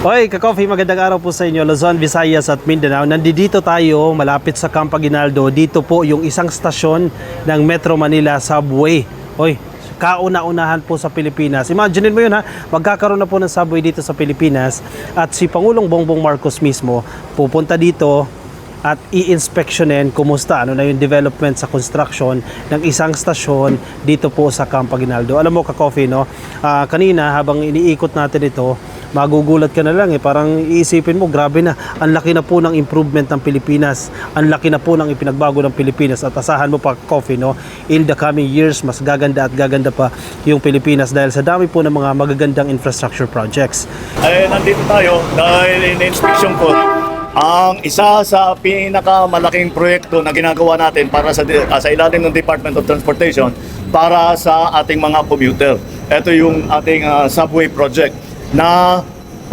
Hoy, ka-coffee, magandang araw po sa inyo, Luzon, Visayas at Mindanao. Nandito tayo malapit sa Camp Aguinaldo. Dito po yung isang stasyon ng Metro Manila Subway. Hoy, kauna-unahan po sa Pilipinas. Imagine mo yun ha, magkakaroon na po ng subway dito sa Pilipinas at si Pangulong Bongbong Marcos mismo pupunta dito at i-inspectionin kumusta ano na yung development sa construction ng isang stasyon dito po sa Camp Aguinaldo. Alam mo ka-coffee, no? Kanina habang iniikot natin ito, magugulat ka na lang parang iisipin mo, grabe na, ang laki na po ng improvement ng Pilipinas, ang laki na po ng ipinagbago ng Pilipinas at asahan mo pa coffee, no? In the coming years, mas gaganda at gaganda pa yung Pilipinas dahil sa dami po ng mga magagandang infrastructure projects. Ay, nandito tayo dahil in-inspection ko ang isa sa pinakamalaking proyekto na ginagawa natin para sa ilalim ng Department of Transportation para sa ating mga commuter. Ito yung ating subway project na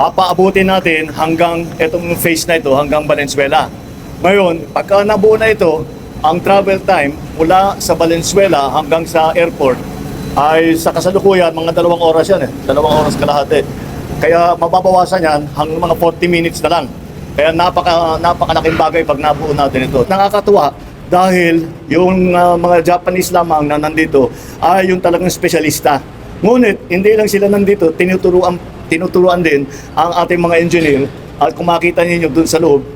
papaabutin natin hanggang itong phase na ito, hanggang Valenzuela. Ngayon, pagka nabuo na ito, ang travel time mula sa Valenzuela hanggang sa airport ay sa kasalukuyan, mga 2 oras yan 2 oras kalahati. Kaya mababawasan yan hanggang mga 40 minutes na lang. Kaya napakalaking bagay pag nabuo natin ito. Nakakatuwa dahil yung mga Japanese lamang na nandito ay yung talagang espesyalista. Ngunit hindi lang sila nandito, tinuturuan din ang ating mga engineer. At kung makita niyo dun sa loob,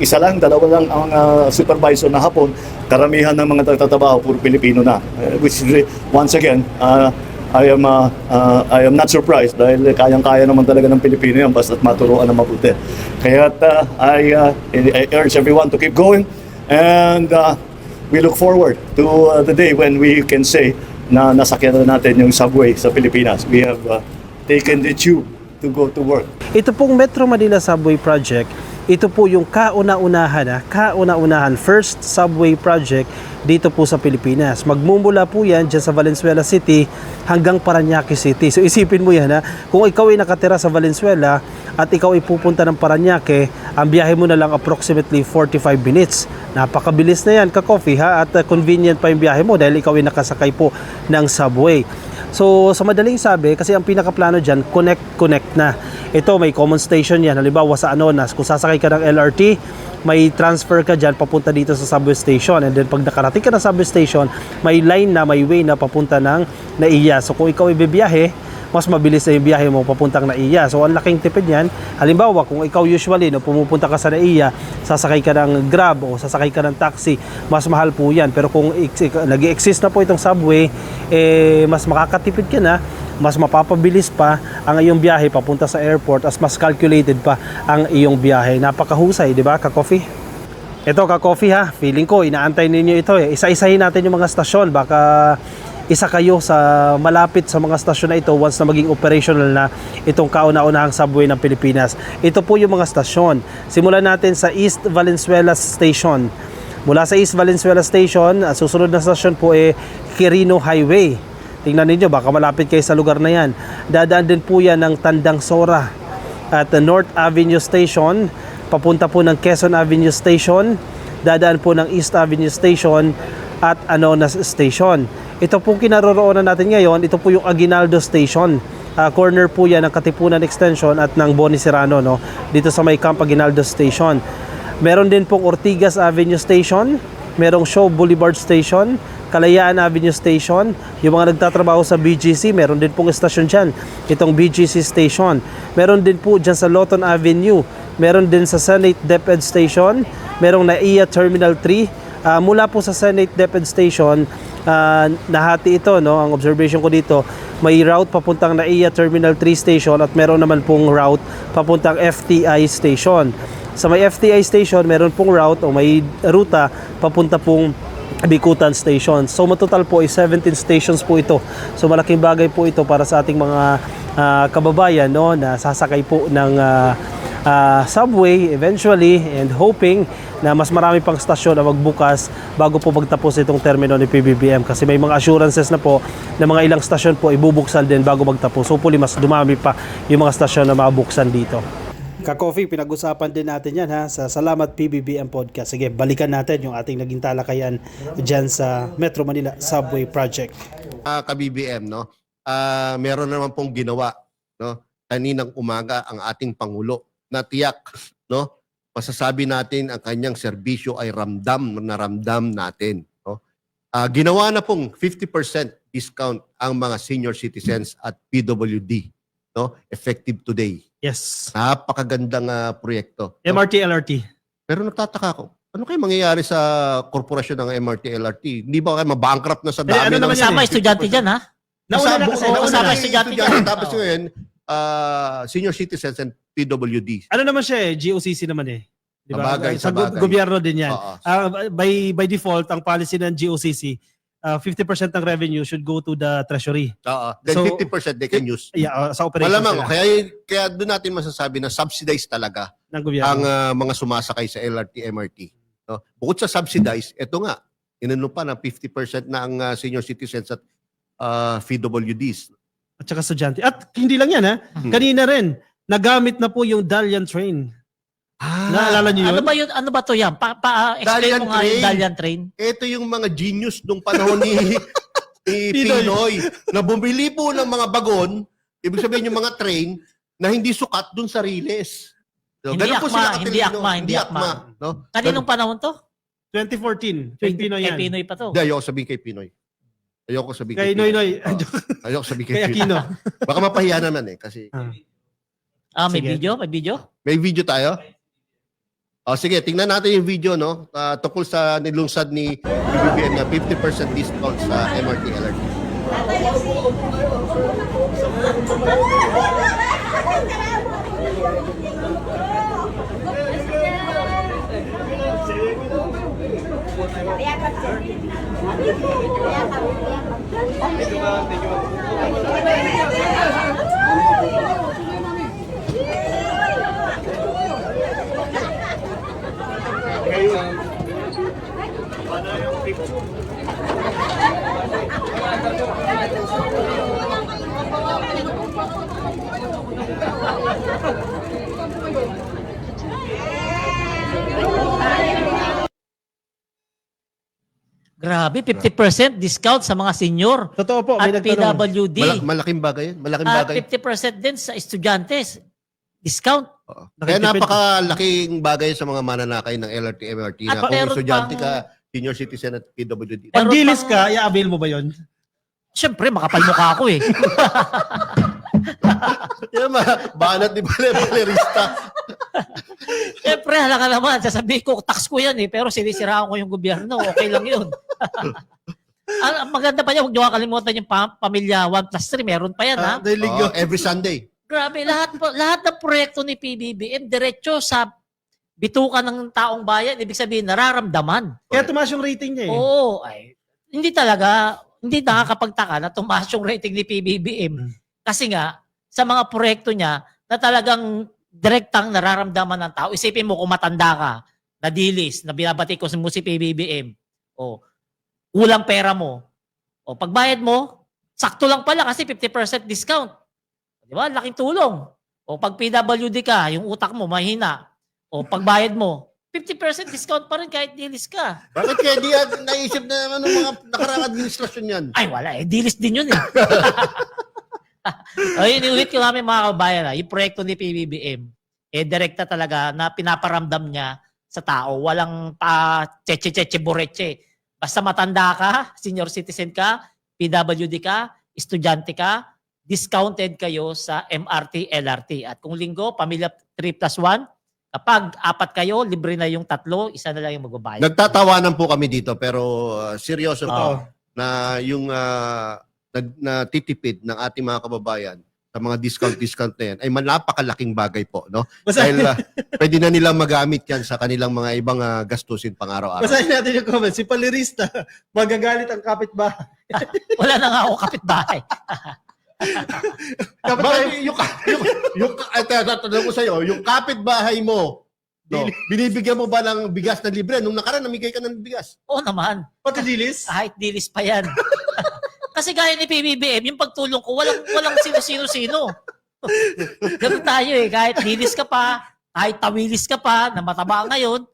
isa lang, 2 lang ang supervisor na Hapon, karamihan ng mga nagtatrabaho puro Pilipino na. Which is, once again, I am not surprised dahil kayang-kaya naman talaga ng Pilipino yan basta't maturuan na mabuti. Kaya I urge everyone to keep going and we look forward to the day when we can say na nasakyan na natin yung subway sa Pilipinas. We have taken the tube to go to work. Ito pong Metro Manila Subway Project, ito po yung kauna-unahan first subway project dito po sa Pilipinas. Magmumula po yan dyan sa Valenzuela City hanggang Parañaque City. So isipin mo yan ha, kung ikaw ay nakatira sa Valenzuela at ikaw ay pupunta ng Parañaque, ang biyahe mo na lang approximately 45 minutes. Napakabilis na yan ka-coffee ha, at convenient pa yung biyahe mo dahil ikaw ay nakasakay po ng subway. So sa madaling sabi, kasi ang pinakaplano dyan, connect na. Ito may common station yan, halimbawa sa Anonas, kung sasakay ka ng LRT, may transfer ka dyan papunta dito sa subway station, and then pag nakarating ka ng subway station, may line na, may way na papunta ng NAIA. So kung ikaw ay bibiyahe, mas mabilis na yung biyahe mo papuntang NAIA. So ang laking tipid yan, halimbawa kung ikaw usually pumupunta ka sa NAIA, sasakay ka ng Grab o sasakay ka ng taxi, mas mahal po yan. Pero kung nag-exist na po itong subway, mas makakatipid ka na, mas mapapabilis pa ang iyong biyahe papunta sa airport, as mas calculated pa ang iyong biyahe. Napakahusay, di ba ka-coffee? Ito ka-coffee ha, feeling ko inaantay ninyo ito Isa-isahin natin yung mga stasyon, baka isa kayo sa malapit sa mga stasyon na ito once na maging operational na itong kauna-unahang subway ng Pilipinas. Ito po yung mga stasyon. Simulan natin sa East Valenzuela Station. Mula sa East Valenzuela Station, susunod na stasyon po Quirino Highway. Tingnan ninyo, baka malapit kayo sa lugar na yan. Dadaan din po yan ng Tandang Sora at North Avenue Station. Papunta po ng Quezon Avenue Station. Dadaan po ng East Avenue Station at Anonas Station. Ito pong kinaroroonan natin ngayon, ito po yung Aguinaldo Station. Corner po yan ng Katipunan Extension at ng Boni Serrano, no? Dito sa may Camp Aguinaldo Station. Meron din pong Ortigas Avenue Station, merong Shaw Boulevard Station, Kalayaan Avenue Station. Yung mga nagtatrabaho sa BGC, meron din pong estasyon dyan, itong BGC Station. Meron din po dyan sa Lawton Avenue, meron din sa Senate DepEd Station, merong NAIA Terminal 3. Mula po sa Senate DepEd Station, nahati ito, no? Ang observation ko dito, may route papuntang NAIA Terminal 3 Station at meron naman pong route papuntang FTI Station. Sa may FTI Station, meron pong route o may ruta papunta pong Bikutan Station. So matotal po ay 17 stations po ito. So malaking bagay po ito para sa ating mga kababayan, no, na sasakay po ng subway eventually, and hoping na mas marami pang stasyon na magbukas bago po magtapos itong terminal ni PBBM, kasi may mga assurances na po na mga ilang stasyon po ibubuksan din bago magtapos. Hopefully mas dumami pa yung mga stasyon na mabuksan dito. Ka-coffee, pinag-usapan din natin yan ha sa Salamat PBBM Podcast. Sige, balikan natin yung ating naging talakayan dyan sa Metro Manila Subway Project. Ka-BBM, no? Meron naman pong ginawa, no? kaninang umaga ang ating Pangulo na tiyak, no? Masasabi natin ang kanyang serbisyo ay ramdam na ramdam natin. No? Ginawa na pong 50% discount ang mga senior citizens at PWD, no? Effective today. Yes. Napakagandang proyekto. No? MRT, LRT. Pero nagtataka ako, ano kayo mangyayari sa korporasyon ng MRT, LRT? Hindi ba kayo mabankrupt na sa dami? ano naman yan Kasama estudyante dyan, ha? Nauna na kasi. kasama nauna na. estudyante dyan. Tapos ngayon, senior citizens and PWD. Ano naman siya GOCC naman Di ba? Sabagay, Sa sabagay. gobyerno din yan. Oo. By default, ang policy ng GOCC, 50% ng revenue should go to the treasury. Then So, 50% they can use. Yeah, sa operations Malamang, nila kaya doon natin masasabi na subsidized talaga ng gobyerno. ang mga sumasakay sa LRT, MRT. No? Bukod sa subsidized, ito nga, inano pa na 50% na ang senior citizens at PWDs. At saka estudyante. At hindi lang yan Kanina rin, nagamit na po yung Dalian train. Naalala niyo yun? Ano ba to yan? Explain mo nga yung Dalian train. Ito yung mga genius nung panahon ni Pinoy na bumili po ng mga bagon, ibig sabihin yung mga train na hindi sukat dun sa riles. So, Hindi ganun po akma, sila hindi katalino. akma, hindi akma. No? Kaninong panahon to? 2014. Kay Pinoy yan. Kay Pinoy pa to. Hindi, ayoko sabihin kay Pinoy. Ayoko sabihin Kay Pinoy. Noy. Ayoko sabihin Kay kay Pinoy. Aquino. Baka mapahiya naman kasi. May Sige. video? May video? May video tayo? Sige, tingnan natin yung video, no? Tungkol sa nilungsad ni BBM na 50% discount sa MRT, LRT. Grabe, 50% discount sa mga senior Totoo po, may at nagtanong. PWD. Malaking bagay yun. Malaking At bagay. 50% din sa estudyantes. Discount. Oo. Kaya Nakitipid. napakalaking bagay sa mga mananakay ng LRT, MRT na At kung meron estudyante pang- ka, senior citizen at PWD. Pag Meron gilis pang- ka, i-avail mo ba yun? Siyempre, makapal mukha ako eh. Yan banat ni Valerista. Siyempre, halaka naman. Sasabihin ko, tax ko yan eh. Pero sinisiraan ko yung gobyerno. Okay lang yun. Ang maganda pa yan, huwag niyo kakalimutan yung pamilya 1+3. Meron pa yan ha. Dahil linggo. Every Sunday. Grabe, lahat ng proyekto ni PBBM, diretso sa bituka ng taong bayan. Ibig sabihin, nararamdaman. Kaya tumaas yung rating niya Oo. Ay, hindi nakakapagtaka na tumaas yung rating ni PBBM. Kasi nga, sa mga proyekto niya, na talagang direktang nararamdaman ng tao. Isipin mo kung matanda ka, nadilis, na binabati ko mo si PBBM. O, kulang pera mo. O, pagbayad mo, sakto lang pala kasi 50% discount. Di ba? Laking tulong. O, pag PWD ka, yung utak mo mahina. O, pagbayad mo, 50% discount pa rin kahit dilis ka. Bakit kaya di naisip na naman ng mga nakaraang administrasyon yan? Ay, wala eh. Dilis din yun eh. Ay, iniulit ko namin mga kabayan yung proyekto ni PBBM, direkta talaga na pinaparamdam niya sa tao. Walang cheche-cheche boreche. Basta matanda ka, senior citizen ka, PWD ka, estudyante ka, discounted kayo sa MRT, LRT. At kung linggo, pamilya 3+1, kapag 4 kayo, libre na yung 3, isa na lang yung magbabayad. Nagtatawanan po kami dito pero seryoso po Oo. na yung natitipid ng ating mga kababayan sa mga discount na yan ay napakalaking bagay po, no? Dahil pwede na nilang magamit yan sa kanilang mga ibang gastusin pang araw-araw. Basahin natin yung comment. Si Palerista, magagalit ang kapitbahay. Wala na nga ako kapitbahay. Bakit tatanong ko sa'yo, yung kapitbahay mo, no, binibigyan mo ba ng bigas na libre? Nung nakaraan, namigay ka ng bigas. Oo naman. Pati dilis? Kahit dilis pa yan. Kasi gaya ni PBBM, yung pagtulong ko, walang sino-sino-sino. Ganun tayo eh. Kahit dilis ka pa, kahit tawilis ka pa, na mataba ngayon,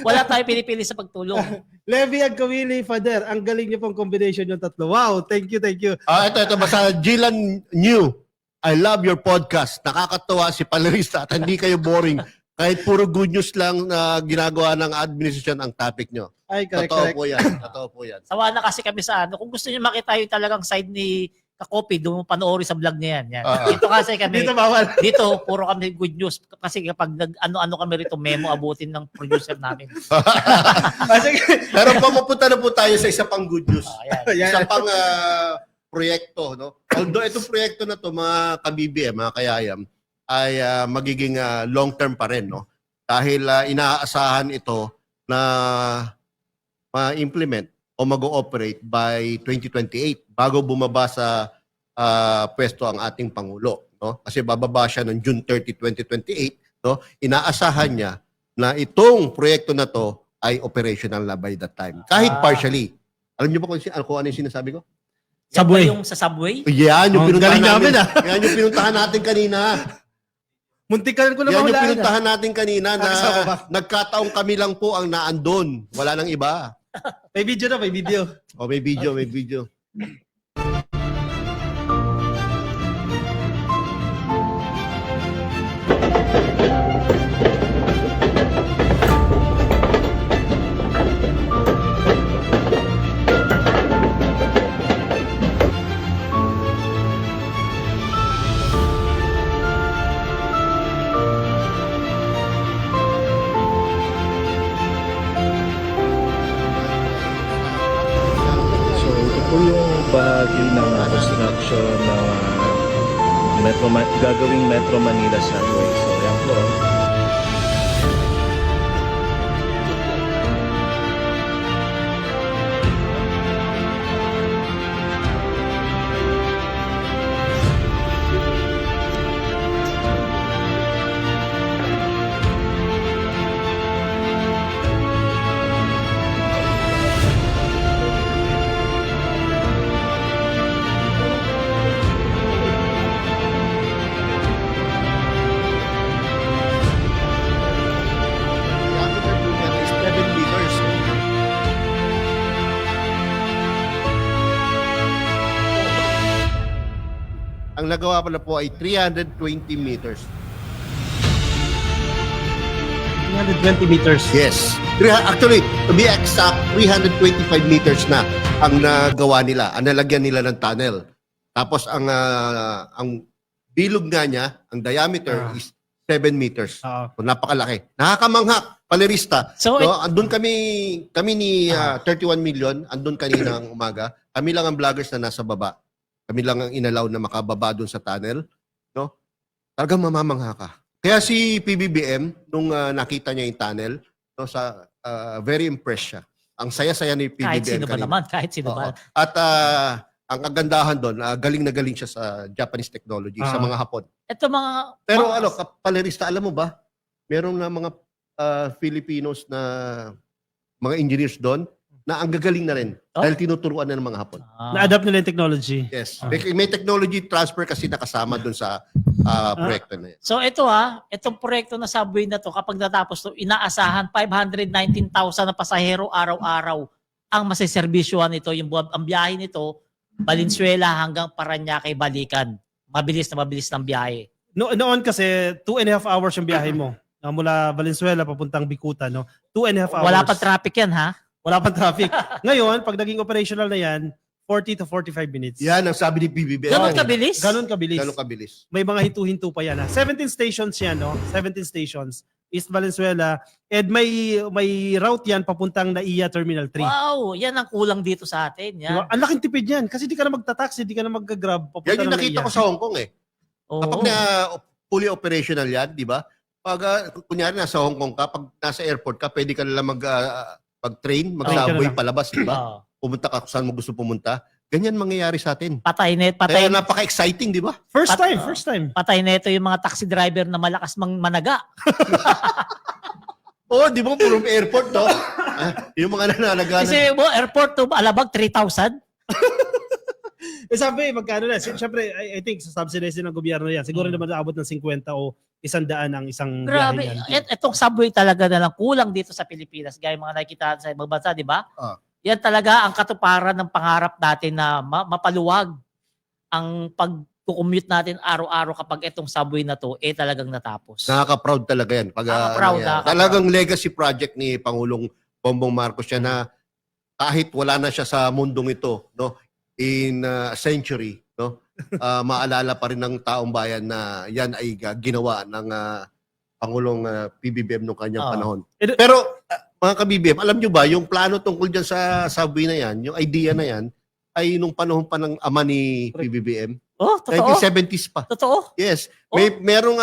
wala tayo pinipili sa pagtulong. Levy Agkawili, Father. Ang galing niyo pong combination yung tatlo. Wow, thank you, thank you. Ito, basta Gilan New. I love your podcast. Nakakatawa si Palerista at hindi kayo boring. Kahit puro good news lang na ginagawa ng administration ang topic nyo. Ay, Totoo po yan. Totoo po yan. Sawa na kasi kami sa ano. Kung gusto niyo makita yung talagang side ni Kakopi, doon mo panoorin sa vlog niya yan. Dito kasi kami, Dito bawal. dito puro kami good news. Kasi kapag ano-ano kami rito, memo abutin ng producer namin. Pero papunta na po tayo sa isa pang good news. Ayan. Isa pang proyekto. No? Although itong proyekto na to mga ka-BBM, mga kayayam, ay magiging long-term pa rin. No? Dahil inaasahan ito na ma-implement o mag-ooperate by 2028 bago bumaba sa pwesto ang ating Pangulo. No? Kasi bababa siya noong June 30, 2028. No? Inaasahan niya na itong proyekto na to ay operational na by that time. Kahit partially. Alam niyo ba kung ano yung sinasabi ko? Subway. Yan ba yung sa subway? Yan yung Oh, pinuntahan galing namin, namin. Yan yung pinuntahan natin kanina. Muntikan ko na Yan yung mahulaan. pinuntahan natin kanina na Nakasama ba? nagkataong kami lang po ang naandun. Wala nang iba. May video na, may video. O may video, may video. So ito po yung bahagi ng construction ng gagawing Metro Manila Subway. So yan po. Diameter po niya is 7 meters. Ang nagawa pala po ay 320 meters. 120 meters. Yes. Actually, to be exact, 325 meters na ang nagawa nila. Ang nalagyan nila ng tunnel. Tapos ang bilog nga niya, ang diameter is 7 meters. Oo. So, napakalaki. Nakakamanghak, Palerista. So, No, andun kami ni 31 million, andun kanina ang umaga. Kami lang ang vloggers na nasa baba. Kami lang ang inalaw na makababa doon sa tunnel. No? Talagang mamamangha ka. Kaya si PBBM, nung nakita niya yung tunnel, no, very impressed siya. Ang saya-saya ni PBBM kahit sino ba kanina. naman, kahit sino Oo. ba. At ang kagandahan doon, galing na galing siya sa Japanese technology, sa mga Hapon. Ito mga... Pero mga- Palerista, alam mo ba, meron na mga Filipinos na mga engineers doon na ang gagaling na rin Oh? dahil tinuturuan na ng mga Hapon. Na-adapt nila yung technology. Yes. May technology transfer kasi nakasama doon sa proyekto na yan. So ito itong proyekto na subway na to, kapag natapos to, inaasahan 519,000 na pasahero araw-araw ang masiservisyohan nito. Ang biyahe nito, Valenzuela hanggang Parañaque balikan. Mabilis ng biyahe. Noon kasi 2.5 hours yung biyahe mo. Mula Valenzuela papuntang Bicutan, no? 2.5 hours. Wala pa traffic yan, ha? Wala pang traffic. Ngayon, pag naging operational na yan, 40 to 45 minutes. Yan ang sabi ni PBBM. Ganun kabilis? Ganon kabilis. Ganun kabilis. May mga hinto-hinto pa yan. 17 stations yan, no? 17 stations. East Valenzuela. And may route yan papuntang NAIA Terminal 3. Wow, yan ang kulang dito sa atin. Yan. Diba? Ang laking tipid yan. Kasi di ka na magta-taxi, di ka na mag-grab. Papunta Yan yung ng nakita NAIA. ko sa Hong Kong eh. Oo. Kapag na fully operational yan, di ba? Pag kunyari nasa Hong Kong ka, pag nasa airport ka, pwede ka nalang mag-train, mag-subway lang. palabas, di ba? Oo. Pumunta ka kung saan mo gusto pumunta. Ganyan mangyayari sa atin. Patay Kaya napaka-exciting, di ba? First time. Patay na ito yung mga taxi driver na malakas managa. Oo, di ba? Puro airport, no? Yung mga nananagana. Kasi mo, airport to Alabag, 3,000. Sabi, magkano na? Siyempre, I think, subsidize din ng gobyerno yan. Siguro naman naabot ng 50 o 100 ang isang Grabe. biyahe niyan. Itong subway talaga na lang kulang dito sa Pilipinas. Gaya mga nakikita sa ibang bansa, di ba? Yan talaga ang katuparan ng pangarap natin na mapaluwag ang kukommute natin araw-araw kapag itong subway na to, talagang natapos. Nakaka-proud talaga yan. Pag, Nakaka-proud, yan. nakaka-proud. Talagang legacy project ni Pangulong Bongbong Marcos siya na kahit wala na siya sa mundong ito, no, in a century, no, maalala pa rin ng taong bayan na yan ay ginawa ng Pangulong PBBM noong kanyang Oo. panahon. Eh, Pero mga ka-BBM, alam nyo ba, yung plano tungkol dyan sa subway na yan, yung idea na yan, ay nung panahon pa ng ama ni PBBM, Oh, totoo. 1970s pa. Totoo. Yes. Oh. Merong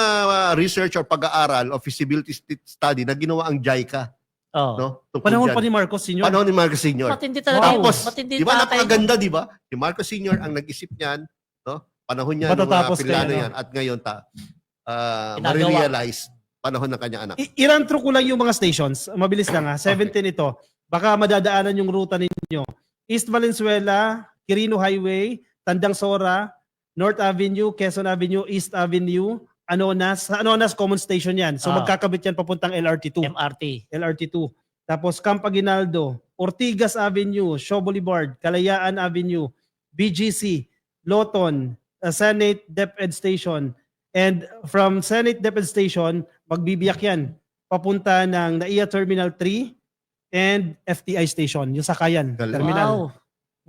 research or pag-aaral o feasibility study na ginawa ang JICA. Oh. No? Tungkol Panahon dyan. pa ni Marcos Sr. Panahon ni Marcos Sr. Matindi talaga yun. Tapos, Matindi di ba tatay. napakaganda, di ba? Si Marcos Sr. ang nag-isip niyan, no? Panahon niya, nung Matatapos Pilano kaya, no? yan. At ngayon, Ginagawa. marirealize panahon ng kanyang anak. I-run-through ko lang yung mga stations. Mabilis lang ha. 17 ito. Baka madadaanan yung ruta ninyo. East Valenzuela, Quirino Highway, Tandang Sora, North Avenue, Quezon Avenue, East Avenue, Anonas. Sa Anonas, common station yan. So magkakabit yan papuntang LRT2. MRT. LRT2. Tapos Camp Aguinaldo, Ortigas Avenue, Shaw Boulevard, Kalayaan Avenue, BGC, Loton, Senate DepEd Station. And from Senate DepEd Station, magbibiyak yan papunta ng NAIA Terminal 3 and FTI Station, yung Sakayan Terminal. Wow.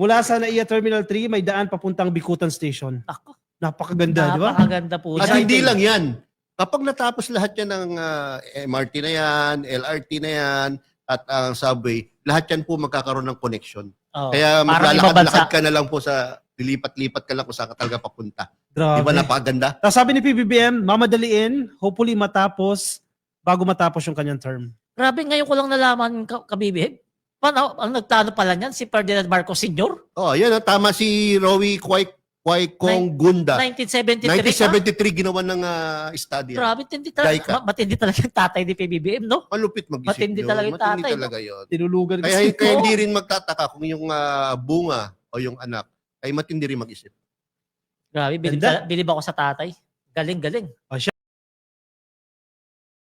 Mula sa NAIA Terminal 3, may daan papuntang Bikutan Station. Ako. Napakaganda, di ba? Napakaganda po. At yan. hindi lang yan. Kapag natapos lahat yan ng MRT na yan, LRT na yan, at ang subway, lahat yan po magkakaroon ng connection. Oh. Kaya Parang ibang maglalakad-lakad bansa. ka na lang po sa lilipat-lipat ka lang kung saan ka talaga papunta. Grabe. Di ba napakaganda? Tapos sabi ni PBBM, mamadaliin, hopefully matapos bago matapos yung kanyang term. Grabe, ngayon ko lang nalaman, kabibig. Paano, ang nagplano pala niyan, si Ferdinand Marcos Sr. Oh, yan. Tama si Rowie Kwaikong Gunda. 1973 1973 ginawa ng study. yan. Grabe, matindi talaga. Daika. Matindi talaga yung tatay ni PBBM, no? Malupit mag-isip Matindi yun. talaga yung Matindi tatay, no? talaga yun. Tinulugan Kaya, kasi. kaya hindi rin magtataka kung yung bunga o yung anak ay matindi rin mag-isip. Grabe, bilib, Ganda. bilib ako sa tatay. Galing, galing. Oh, siya